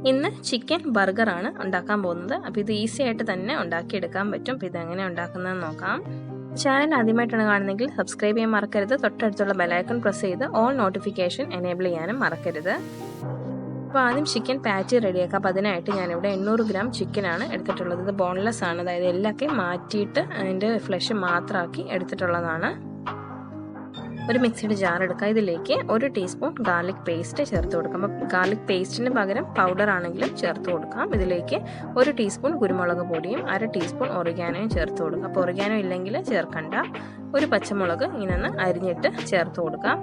ഇന്ന് ചിക്കൻ ബർഗറാണ് ഉണ്ടാക്കാൻ പോകുന്നത്. അപ്പോൾ ഇത് ഈസി ആയിട്ട് തന്നെ ഉണ്ടാക്കിയെടുക്കാൻ പറ്റും. അപ്പോൾ ഇതെങ്ങനെ ഉണ്ടാക്കുന്നതെന്ന് നോക്കാം. ചാനൽ ആദ്യമായിട്ടാണ് കാണുന്നതെങ്കിൽ സബ്സ്ക്രൈബ് ചെയ്യാൻ മറക്കരുത്. തൊട്ടടുത്തുള്ള ബെലൈക്കൺ പ്രസ് ചെയ്ത് ഓൾ നോട്ടിഫിക്കേഷൻ എനേബിൾ ചെയ്യാനും മറക്കരുത്. അപ്പോൾ ആദ്യം ചിക്കൻ പാറ്റി റെഡിയാക്കാം. അപ്പോൾ അതിനായിട്ട് ഞാനിവിടെ 800 ഗ്രാം ചിക്കനാണ് എടുത്തിട്ടുള്ളത്. ഇത് ബോൺലെസ് ആണ്, അതായത് എല്ലാമൊക്കെ മാറ്റിയിട്ട് അതിൻ്റെ ഫ്ലഷ് മാത്രമാക്കി എടുത്തിട്ടുള്ളതാണ്. ഒരു മിക്സിയുടെ ജാർ എടുക്കുക. ഇതിലേക്ക് 1 ടീസ്പൂൺ ഗാർലിക് പേസ്റ്റ് ചേർത്ത് കൊടുക്കാം. അപ്പോൾ ഗാർലിക് പേസ്റ്റിന് പകരം പൗഡർ ആണെങ്കിലും ചേർത്ത് കൊടുക്കാം. ഇതിലേക്ക് 1 ടീസ്പൂൺ കുരുമുളക് പൊടിയും 1/2 ടീസ്പൂൺ ഒറിഗാനോയും ചേർത്ത് കൊടുക്കാം. അപ്പോൾ ഒറിഗാനോ ഇല്ലെങ്കിൽ ചേർക്കണ്ട. ഒരു പച്ചമുളക് ഇങ്ങനെ ഒന്ന് അരിഞ്ഞിട്ട് ചേർത്ത് കൊടുക്കാം.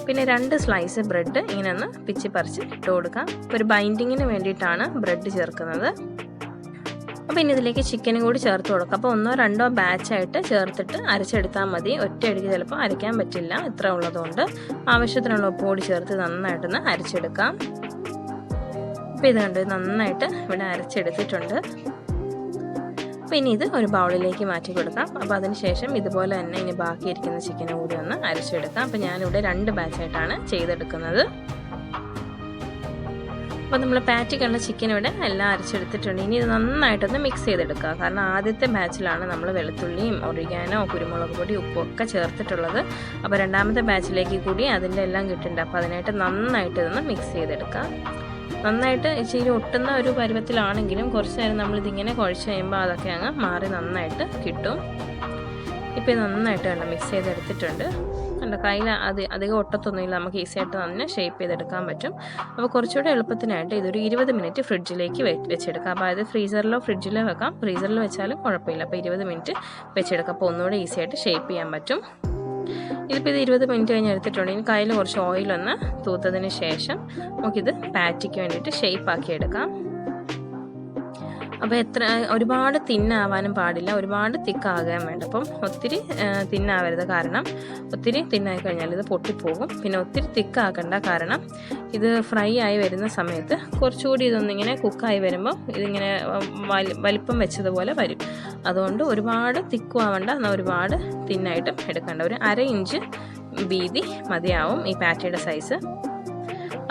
പിന്നെ 2 സ്ലൈസ് ബ്രെഡ് ഇങ്ങനെ ഒന്ന് പിച്ചി പറിച്ച് ഇട്ട് കൊടുക്കാം. ഒരു ബൈൻഡിങ്ങിന് വേണ്ടിയിട്ടാണ് ബ്രെഡ് ചേർക്കുന്നത്. അപ്പോൾ ഇനി ഇതിലേക്ക് ചിക്കനും കൂടി ചേർത്ത് കൊടുക്കാം. അപ്പോൾ 1 or 2 ബാച്ചായിട്ട് ചേർത്തിട്ട് അരച്ചെടുത്താൽ മതി. ഒറ്റയടിക്ക് ചിലപ്പോൾ അരയ്ക്കാൻ പറ്റില്ല, ഇത്ര ഉള്ളതുകൊണ്ട് ആവശ്യത്തിനുള്ള ഉപ്പ് കൂടി ചേർത്ത് നന്നായിട്ടൊന്ന് അരച്ചെടുക്കാം. അപ്പോൾ ഇത് കണ്ട് നന്നായിട്ട് ഇവിടെ അരച്ചെടുത്തിട്ടുണ്ട്. അപ്പോൾ ഇനി ഇത് ഒരു ബൗളിലേക്ക് മാറ്റി കൊടുക്കാം. അപ്പോൾ അതിന് ശേഷം ഇതുപോലെ തന്നെ ഇനി ബാക്കിയിരിക്കുന്ന ചിക്കനും കൂടി ഒന്ന് അരച്ചെടുക്കാം. അപ്പോൾ ഞാനിവിടെ 2 ബാച്ചായിട്ടാണ് ചെയ്തെടുക്കുന്നത്. അപ്പോൾ നമ്മൾ പാറ്റിക്കുള്ള ചിക്കൻ ഇവിടെ എല്ലാം അരച്ചെടുത്തിട്ടുണ്ട്. ഇനി ഇത് നന്നായിട്ടൊന്ന് മിക്സ് ചെയ്തെടുക്കുക. കാരണം ആദ്യത്തെ ബാച്ചിലാണ് നമ്മൾ വെളുത്തുള്ളിയും ഒറിഗാനോ കുരുമുളക് പൊടി ഉപ്പും ഒക്കെ ചേർത്തിട്ടുള്ളത്. അപ്പോൾ രണ്ടാമത്തെ ബാച്ചിലേക്ക് കൂടി അതിൻ്റെ എല്ലാം കിട്ടുന്നുണ്ട്. അപ്പോൾ അതിനായിട്ട് നന്നായിട്ട് ഇതൊന്ന് മിക്സ് ചെയ്തെടുക്കുക. നന്നായിട്ട് ഇച്ചിരി ഒട്ടുന്ന ഒരു പരുവത്തിലാണെങ്കിലും കുറച്ച് നേരം നമ്മളിതിങ്ങനെ കുഴച്ച് കഴിയുമ്പോൾ അതൊക്കെ അങ്ങ് മാറി നന്നായിട്ട് കിട്ടും. ഇപ്പോൾ ഇത് നന്നായിട്ട് കണ്ട് മിക്സ് ചെയ്തെടുത്തിട്ടുണ്ട്. കണ്ട കയ്യിൽ അധികം ഒട്ടത്തൊന്നുമില്ല, നമുക്ക് ഈസി ആയിട്ട് തന്നെ ഷേപ്പ് ചെയ്തെടുക്കാൻ പറ്റും. അപ്പോൾ കുറച്ചുകൂടെ എളുപ്പത്തിനായിട്ട് ഇതൊരു 20 മിനിറ്റ് ഫ്രിഡ്ജിലേക്ക് വെച്ചെടുക്കാം. അപ്പോൾ അത് ഫ്രീസറിലോ ഫ്രിഡ്ജിലോ വെക്കാം. ഫ്രീസറിൽ വെച്ചാലും കുഴപ്പമില്ല. അപ്പോൾ 20 മിനിറ്റ് വെച്ചെടുക്കാം. അപ്പോൾ ഒന്നുകൂടെ ഈസി ആയിട്ട് ഷേപ്പ് ചെയ്യാൻ പറ്റും. ഇതിപ്പോൾ ഇത് 20 മിനിറ്റ് കഴിഞ്ഞ് എടുത്തിട്ടുണ്ട്. ഇനി കയ്യിൽ കുറച്ച് ഓയിലൊന്ന് തൂത്തതിന് ശേഷം നമുക്കിത് പാറ്റിക്ക് വേണ്ടിയിട്ട് ഷേപ്പ് ആക്കി എടുക്കാം. അപ്പോൾ ഒരുപാട് തിന്നാവാനും പാടില്ല, ഒരുപാട് തിക്കാകാൻ വേണ്ട. അപ്പം ഒത്തിരി തിന്നാവരുത്, കാരണം ഒത്തിരി തിന്നായി കഴിഞ്ഞാൽ ഇത് പൊട്ടിപ്പോകും. പിന്നെ ഒത്തിരി തിക്കാക്കണ്ട, കാരണം ഇത് ഫ്രൈ ആയി വരുന്ന സമയത്ത് കുറച്ചുകൂടി ഇതൊന്നിങ്ങനെ കുക്കായി വരുമ്പോൾ ഇതിങ്ങനെ വലിപ്പം വെച്ചതുപോലെ വരും. അതുകൊണ്ട് ഒരുപാട് തിക്കും ആവണ്ട, എന്നാൽ ഒരുപാട് തിന്നായിട്ടും എടുക്കണ്ട. ഒരു 1/2 ഇഞ്ച് വീതി മതിയാവും ഈ പാറ്റിയുടെ സൈസ്.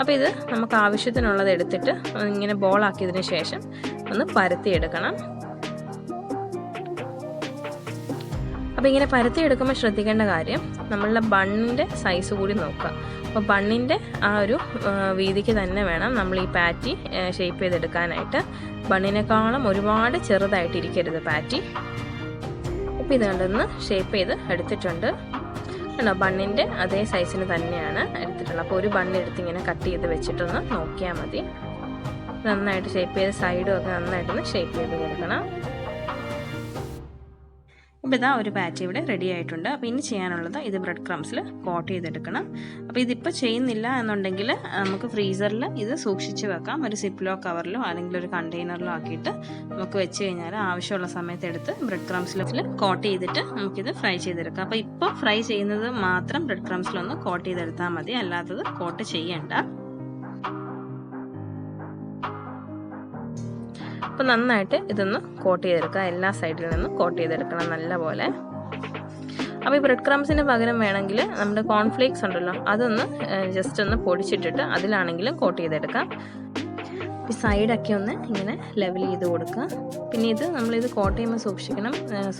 അപ്പോൾ ഇത് നമുക്ക് ആവശ്യത്തിനുള്ളത് എടുത്തിട്ട് ഇങ്ങനെ ബോളാക്കിയതിന് ശേഷം ഒന്ന് പരത്തിയെടുക്കണം. അപ്പോൾ ഇങ്ങനെ പരത്തിയെടുക്കുമ്പോൾ ശ്രദ്ധിക്കേണ്ട കാര്യം, നമ്മളുടെ ബണ്ണിൻ്റെ സൈസ് കൂടി നോക്കുക. അപ്പോൾ ബണ്ണിൻ്റെ ആ ഒരു വീതിക്ക് തന്നെ വേണം നമ്മൾ ഈ പാറ്റി ഷേപ്പ് ചെയ്തെടുക്കാനായിട്ട്. ബണ്ണിനേക്കാളും ഒരുപാട് ചെറുതായിട്ടിരിക്കരുത് പാറ്റി. അപ്പോൾ ഇത് കണ്ടൊന്ന് ഷേപ്പ് ചെയ്ത് എടുത്തിട്ടുണ്ട്. കണ്ടോ, ബണ്ണിൻ്റെ അതേ സൈസിന് തന്നെയാണ് എടുത്തിട്ടുള്ളത്. അപ്പോൾ ഒരു ബണ്ണ് എടുത്ത് ഇങ്ങനെ കട്ട് ചെയ്ത് വെച്ചിട്ടൊന്ന് നോക്കിയാൽ മതി. നന്നായിട്ട് ഷേപ്പ് ചെയ്ത് സൈഡും ഒക്കെ നന്നായിട്ടൊന്ന് ഷേപ്പ് ചെയ്ത് കൊടുക്കണം. അപ്പോൾ ഇതാ ഒരു പാറ്റി ഇവിടെ റെഡി ആയിട്ടുണ്ട്. അപ്പോൾ ഇനി ചെയ്യാനുള്ളത് ഇത് ബ്രെഡ് ക്രംസിൽ കോട്ട് ചെയ്തെടുക്കണം. അപ്പോൾ ഇതിപ്പോൾ ചെയ്യുന്നില്ല എന്നുണ്ടെങ്കിൽ നമുക്ക് ഫ്രീസറിൽ ഇത് സൂക്ഷിച്ച് വെക്കാം. ഒരു സിപ്ലോ കവറിലോ അല്ലെങ്കിൽ ഒരു കണ്ടെയ്നറിലോ ആക്കിയിട്ട് നമുക്ക് വെച്ച് കഴിഞ്ഞാൽ ആവശ്യമുള്ള സമയത്ത് എടുത്ത് ബ്രെഡ് ക്രംസിൽ കോട്ട് ചെയ്തിട്ട് നമുക്കിത് ഫ്രൈ ചെയ്തെടുക്കാം. അപ്പോൾ ഇപ്പോൾ ഫ്രൈ ചെയ്യുന്നത് മാത്രം ബ്രെഡ് ക്രംസിലൊന്ന് കോട്ട് ചെയ്തെടുത്താൽ മതി, അല്ലാത്തത് കോട്ട് ചെയ്യണ്ട. അപ്പോൾ നന്നായിട്ട് ഇതൊന്ന് കോട്ട് ചെയ്തെടുക്കുക. എല്ലാ സൈഡിൽ നിന്നും കോട്ട് ചെയ്തെടുക്കണം നല്ലപോലെ. അപ്പോൾ ഈ ബ്രെഡ് ക്രംസിന് പകരം വേണമെങ്കിൽ നമ്മുടെ കോൺഫ്ലേക്സ് ഉണ്ടല്ലോ, അതൊന്ന് ജസ്റ്റ് ഒന്ന് പൊടിച്ചിട്ടിട്ട് അതിലാണെങ്കിലും കോട്ട് ചെയ്തെടുക്കാം. ഈ സൈഡൊക്കെ ഒന്ന് ഇങ്ങനെ ലെവൽ ചെയ്ത് കൊടുക്കുക. പിന്നെ ഇത് നമ്മളിത് കോട്ട് ചെയ്യുമ്പോൾ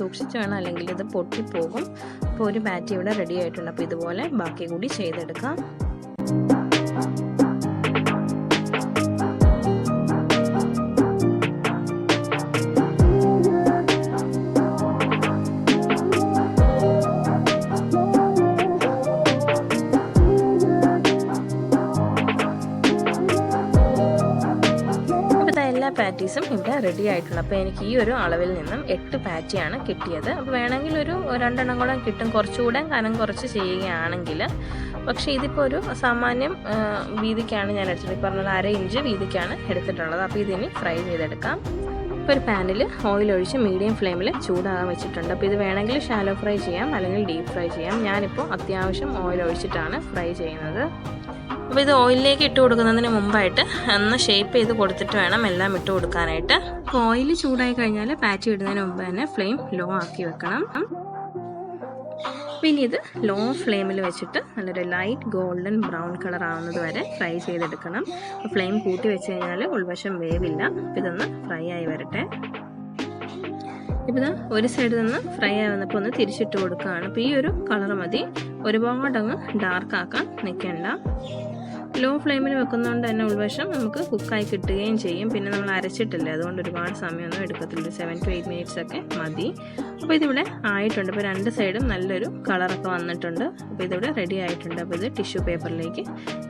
സൂക്ഷിച്ച് വേണം, അല്ലെങ്കിൽ ഇത് പൊട്ടിപ്പോകും. അപ്പോൾ ഒരു പാറ്റി ഇവിടെ റെഡി ആയിട്ടുണ്ട്. അപ്പോൾ ഇതുപോലെ ബാക്കി കൂടി ചെയ്തെടുക്കാം. എല്ലാ പാറ്റീസും ഇവിടെ റെഡി ആയിട്ടുണ്ട്. അപ്പോൾ എനിക്ക് ഈ ഒരു അളവിൽ നിന്നും 8 പാറ്റിയാണ് കിട്ടിയത്. അപ്പോൾ വേണമെങ്കിൽ ഒരു 2 എണ്ണം കൂടെ കിട്ടും, കുറച്ചുകൂടെ കനം കുറച്ച് ചെയ്യുകയാണെങ്കിൽ. പക്ഷേ ഇതിപ്പോൾ ഒരു സാമാന്യം വീതിക്കാണ് ഞാൻ എടുത്തത്. ഈ പറഞ്ഞ 1/2 ഇഞ്ച് വീതിക്കാണ് എടുത്തിട്ടുള്ളത്. അപ്പോൾ ഇതിനി ഫ്രൈ ചെയ്തെടുക്കാം. ഇപ്പോൾ ഒരു പാനിൽ ഓയിൽ ഒഴിച്ച് മീഡിയം ഫ്ലെയിമിൽ ചൂടാകാൻ വെച്ചിട്ടുണ്ട്. അപ്പോൾ ഇത് വേണമെങ്കിൽ ഷാലോ ഫ്രൈ ചെയ്യാം, അല്ലെങ്കിൽ ഡീപ്പ് ഫ്രൈ ചെയ്യാം. ഞാനിപ്പോൾ അത്യാവശ്യം ഓയിൽ ഒഴിച്ചിട്ടാണ് ഫ്രൈ ചെയ്യുന്നത്. അപ്പോൾ ഇത് ഓയിലിലേക്ക് ഇട്ട് കൊടുക്കുന്നതിന് മുമ്പായിട്ട് ഒന്ന് ഷേപ്പ് ചെയ്ത് കൊടുത്തിട്ട് വേണം എല്ലാം ഇട്ട് കൊടുക്കാനായിട്ട്. ഓയിൽ ചൂടായി കഴിഞ്ഞാൽ പാറ്റി ഇടുന്നതിന് മുമ്പ് തന്നെ ഫ്ലെയിം ലോ ആക്കി വെക്കണം. പിന്നെ ഇത് ലോ ഫ്ലെയിമിൽ വെച്ചിട്ട് നല്ലൊരു ലൈറ്റ് ഗോൾഡൻ ബ്രൗൺ കളർ ആവുന്നത് വരെ ഫ്രൈ ചെയ്തെടുക്കണം. ഫ്ലെയിം കൂട്ടി വെച്ച് കഴിഞ്ഞാൽ ഉൾവശം വേവില്ല. ഇതൊന്ന് ഫ്രൈ ആയി വരട്ടെ. ഇപ്പോൾ ഒരു സൈഡിൽ നിന്ന് ഫ്രൈ ആയി വന്നപ്പോൾ ഒന്ന് തിരിച്ചിട്ട് കൊടുക്കുകയാണ്. അപ്പോൾ ഈ ഒരു കളർ മതി, ഒരുപാടങ്ങ് ഡാർക്ക് ആക്കാൻ നിൽക്കേണ്ട. ലോ ഫ്ലെയിമിൽ വെക്കുന്നതുകൊണ്ട് തന്നെ ഉൾവശം നമുക്ക് കുക്കായി കിട്ടുകയും ചെയ്യും. പിന്നെ നമ്മൾ അരച്ചിട്ടില്ല, അതുകൊണ്ട് ഒരുപാട് സമയമൊന്നും എടുക്കത്തില്ല. 7 to 8 minutes ഒക്കെ മതി. അപ്പോൾ ഇതിവിടെ ആയിട്ടുണ്ട്. ഇപ്പോൾ രണ്ട് സൈഡും നല്ലൊരു കളറൊക്കെ വന്നിട്ടുണ്ട്. അപ്പോൾ ഇതിവിടെ റെഡി ആയിട്ടുണ്ട്. അപ്പോൾ ഇത് ടിഷ്യൂ പേപ്പറിലേക്ക്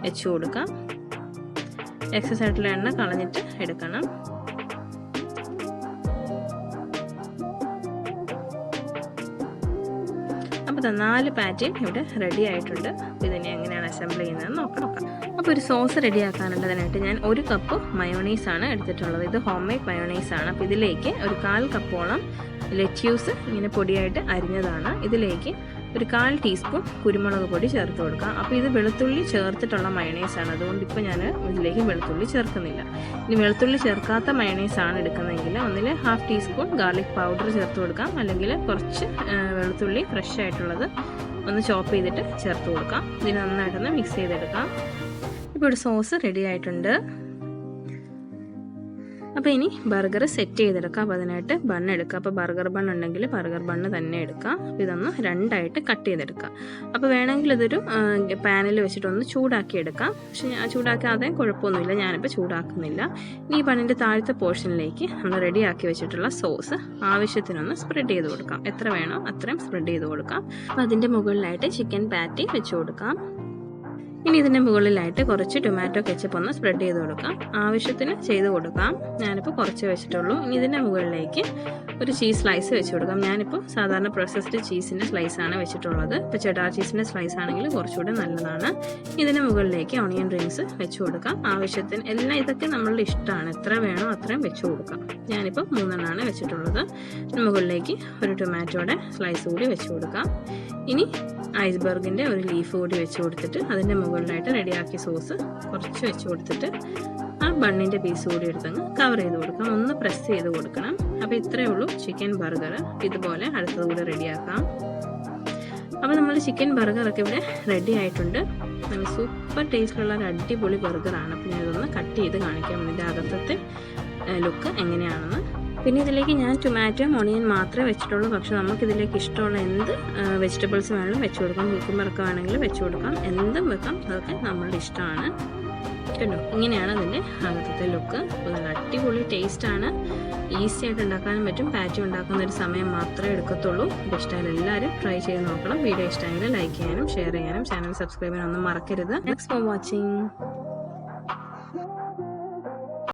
വെച്ച് കൊടുക്കാം. എക്സസ് ആയിട്ടുള്ള എണ്ണ കളഞ്ഞിട്ട് എടുക്കണം. അപ്പോൾ 4 പാറ്റയും ഇവിടെ റെഡി ആയിട്ടുണ്ട്. ഇതിനെ എങ്ങനെയാണ് അസംബിൾ ചെയ്യുന്നതെന്ന് നോക്കാം. അപ്പോൾ ഒരു സോസ് റെഡിയാക്കാനുള്ളതിനായിട്ട് ഞാൻ 1 കപ്പ് മയോണൈസാണ് എടുത്തിട്ടുള്ളത്. ഇത് ഹോം മെയ്ഡ് മയോണൈസാണ്. അപ്പോൾ ഇതിലേക്ക് ഒരു 1/4 കപ്പോളം ലെറ്റ്യൂസ് ഇങ്ങനെ പൊടിയായിട്ട് അരിഞ്ഞതാണ്. ഇതിലേക്ക് ഒരു 1/4 ടീസ്പൂൺ കുരുമുളക് പൊടി ചേർത്ത് കൊടുക്കാം. അപ്പോൾ ഇത് വെളുത്തുള്ളി ചേർത്തിട്ടുള്ള മയോണൈസാണ്, അതുകൊണ്ട് ഇപ്പോൾ ഞാൻ ഇതിലേക്ക് വെളുത്തുള്ളി ചേർക്കുന്നില്ല. ഇനി വെളുത്തുള്ളി ചേർക്കാത്ത മയോണൈസാണ് എടുക്കുന്നതെങ്കിൽ ഒന്നിൽ 1/2 ടീസ്പൂൺ ഗാർലിക് പൗഡർ ചേർത്ത് കൊടുക്കാം, അല്ലെങ്കിൽ കുറച്ച് വെളുത്തുള്ളി ഫ്രഷ് ആയിട്ടുള്ളത് ഒന്ന് ചോപ്പ് ചെയ്തിട്ട് ചേർത്ത് കൊടുക്കാം. ഇതിന് നന്നായിട്ടൊന്ന് മിക്സ് ചെയ്തെടുക്കാം. ഇപ്പോൾ ഒരു സോസ് റെഡി ആയിട്ടുണ്ട്. അപ്പോൾ ഇനി ബർഗർ സെറ്റ് ചെയ്തെടുക്കാം. അപ്പോൾ അതിനായിട്ട് ബണ്ണ് എടുക്കുക. അപ്പോൾ ബർഗർ ബണ്ണ് ഉണ്ടെങ്കിൽ ബർഗർ ബണ്ണ് തന്നെ എടുക്കാം. അപ്പോൾ ഇതൊന്ന് 2ആയിട്ട് കട്ട് ചെയ്തെടുക്കാം. അപ്പോൾ വേണമെങ്കിൽ ഇതൊരു പാനിൽ വെച്ചിട്ടൊന്ന് ചൂടാക്കി എടുക്കാം. പക്ഷേ ചൂടാക്കാതെ കുഴപ്പമൊന്നുമില്ല, ഞാനിപ്പോൾ ചൂടാക്കുന്നില്ല. ഇനി ഈ ബണ്ണിൻ്റെ താഴത്തെ പോർഷനിലേക്ക് നമ്മൾ റെഡിയാക്കി വെച്ചിട്ടുള്ള സോസ് ആവശ്യത്തിനൊന്ന് സ്പ്രെഡ് ചെയ്ത് കൊടുക്കാം. എത്ര വേണോ അത്രയും സ്പ്രെഡ് ചെയ്ത് കൊടുക്കാം. അപ്പോൾ അതിൻ്റെ മുകളിലായിട്ട് ചിക്കൻ പാറ്റി വെച്ച് കൊടുക്കാം. ഇനി ഇതിൻ്റെ മുകളിലായിട്ട് കുറച്ച് ടൊമാറ്റോ കെച്ചപ്പ് ഒന്ന് സ്പ്രെഡ് ചെയ്ത് കൊടുക്കാം. ആവശ്യത്തിന് ചെയ്ത് കൊടുക്കാം. ഞാനിപ്പോൾ കുറച്ച് വെച്ചിട്ടുള്ളൂ. ഇനി ഇതിൻ്റെ മുകളിലേക്ക് ഒരു ചീസ് സ്ലൈസ് വെച്ച് കൊടുക്കാം. ഞാനിപ്പോൾ സാധാരണ പ്രോസസ്ഡ് ചീസിൻ്റെ സ്ലൈസാണ് വെച്ചിട്ടുള്ളത്. ഇപ്പോൾ ചെഡാർ ചീസിൻ്റെ സ്ലൈസ് ആണെങ്കിൽ കുറച്ചുകൂടെ നല്ലതാണ്. ഇതിൻ്റെ മുകളിലേക്ക് ഓണിയൻ റിങ്സ് വെച്ച് കൊടുക്കാം. ആവശ്യത്തിന് എല്ലാം ഇതൊക്കെ നമ്മളുടെ ഇഷ്ടമാണ്, എത്ര വേണോ അത്രയും വെച്ച് കൊടുക്കാം. ഞാനിപ്പോൾ 3 എണ്ണമാണ് വെച്ചിട്ടുള്ളത്. മുകളിലേക്ക് ഒരു ടൊമാറ്റോയുടെ സ്ലൈസ് കൂടി വെച്ച് കൊടുക്കാം. ഇനി ഐസ്ബർഗിൻ്റെ ഒരു ലീഫ് കൂടി വെച്ച് കൊടുത്തിട്ട് അതിൻ്റെ മുകളിലായിട്ട് റെഡിയാക്കിയ സോസ് കുറച്ച് വെച്ച് കൊടുത്തിട്ട് ആ ബണ്ണിൻ്റെ പീസ് കൂടി എടുത്തങ്ങ് കവർ ചെയ്ത് കൊടുക്കാം. ഒന്ന് പ്രസ് ചെയ്ത് കൊടുക്കണം. അപ്പോൾ ഇത്രയേ ഉള്ളൂ ചിക്കൻ ബർഗർ. ഇതുപോലെ അടുത്തത് കൂടി റെഡിയാക്കാം. അപ്പോൾ നമ്മൾ ചിക്കൻ ബർഗറൊക്കെ ഇവിടെ റെഡി ആയിട്ടുണ്ട്. നല്ല സൂപ്പർ ടേസ്റ്റിലുള്ള ഒരു അടിപൊളി ബർഗറാണ്. അപ്പോൾ ഞാനിതൊന്ന് കട്ട് ചെയ്ത് കാണിക്കാം ഇതിൻ്റെ അകത്തത്തെ ലുക്ക് എങ്ങനെയാണെന്ന്. പിന്നെ ഇതിലേക്ക് ഞാൻ ടൊമാറ്റോയും ഓണിയൻ മാത്രമേ വെച്ചിട്ടുള്ളൂ. പക്ഷേ നമുക്കിതിലേക്ക് ഇഷ്ടമുള്ള എന്ത് വെജിറ്റബിൾസ് വേണമെങ്കിലും വെച്ച് കൊടുക്കാം. കുക്കുമ്പറൊക്കെ വേണമെങ്കിൽ വെച്ച് കൊടുക്കാം, എന്തും വെക്കാം. അതൊക്കെ നമ്മളുടെ ഇഷ്ടമാണ് കേട്ടോ. ഇങ്ങനെയാണ് അതിൻ്റെ അകത്തത്തെ ലുക്ക്. അപ്പോൾ നല്ല അടിപൊളി ടേസ്റ്റാണ്. ഈസി ആയിട്ട് ഉണ്ടാക്കാനും പറ്റും. പാറ്റി ഉണ്ടാക്കുന്ന ഒരു സമയം മാത്രമേ എടുക്കത്തുള്ളൂ. അപ്പോൾ ഇഷ്ടമായാലും എല്ലാവരും ട്രൈ ചെയ്ത് നോക്കണം. വീഡിയോ ഇഷ്ടമെങ്കിൽ ലൈക്ക് ചെയ്യാനും ഷെയർ ചെയ്യാനും ചാനൽ സബ്സ്ക്രൈബ് ചെയ്യാനൊന്നും മറക്കരുത്. Thanks for watching.